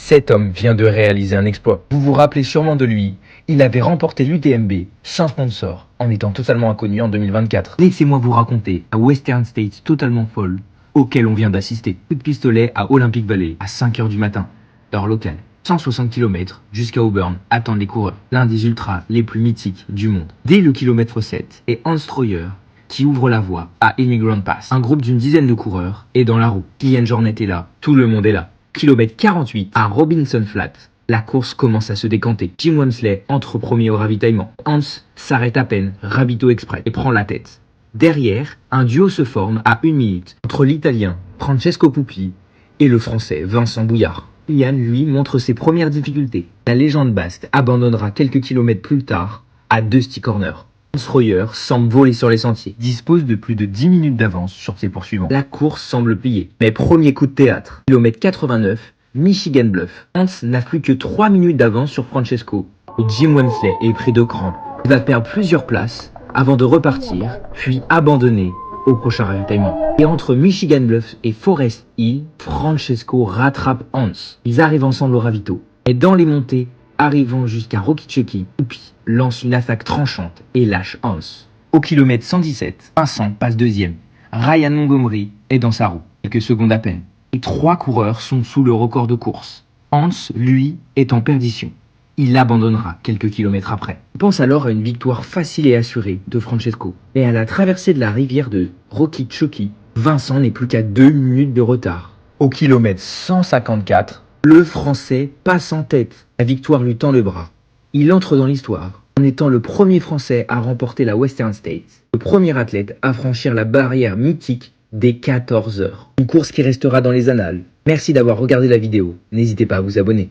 Cet homme vient de réaliser un exploit. Vous vous rappelez sûrement de lui. Il avait remporté l'UTMB sans sponsor, en étant totalement inconnu en 2024. Laissez-moi vous raconter un Western States totalement folle, auquel on vient d'assister. Coup de pistolet à Olympic Valley, à 5 h du matin, heure locale. 160 km jusqu'à Auburn attendent les coureurs, l'un des ultras les plus mythiques du monde. Dès le kilomètre 7, et Hans Troyer qui ouvre la voie à Immigrant Pass. Un groupe d'une dizaine de coureurs est dans la roue. Kilian Jornet est là, tout le monde est là. Kilomètre 48 à Robinson Flat. La course commence à se décanter. Jim Walmsley entre premier au ravitaillement. Hans s'arrête à peine, Rabito Express, et prend la tête. Derrière, un duo se forme à 1 minute entre l'Italien Francesco Pupi et le Français Vincent Bouillard. Kilian, lui, montre ses premières difficultés. La légende basque abandonnera quelques kilomètres plus tard à Dusty Corner. Hans Troyer semble voler sur les sentiers, dispose de plus de 10 minutes d'avance sur ses poursuivants. La course semble plier, mais premier coup de théâtre. Kilomètre 89, Michigan Bluff. Hans n'a plus que 3 minutes d'avance sur Francesco. Et Jim Walmsley est pris de crampes. Il va perdre plusieurs places avant de repartir, puis abandonner au prochain ravitaillement. Et entre Michigan Bluff et Forest Hill, Francesco rattrape Hans. Ils arrivent ensemble au ravito. Et dans les montées, arrivant jusqu'à Rocky Chucky, Pupi lance une attaque tranchante et lâche Hans. Au kilomètre 117, Vincent passe deuxième. Ryan Montgomery est dans sa roue, quelques secondes à peine. Les 3 coureurs sont sous le record de course. Hans, lui, est en perdition. Il abandonnera quelques kilomètres après. On pense alors à une victoire facile et assurée de Francesco. Et à la traversée de la rivière de Rocky Chucky, Vincent n'est plus qu'à 2 minutes de retard. Au kilomètre 154, le Français passe en tête. La victoire lui tend le bras. Il entre dans l'histoire en étant le premier Français à remporter la Western States, le premier athlète à franchir la barrière mythique des 14 heures. Une course qui restera dans les annales. Merci d'avoir regardé la vidéo. N'hésitez pas à vous abonner.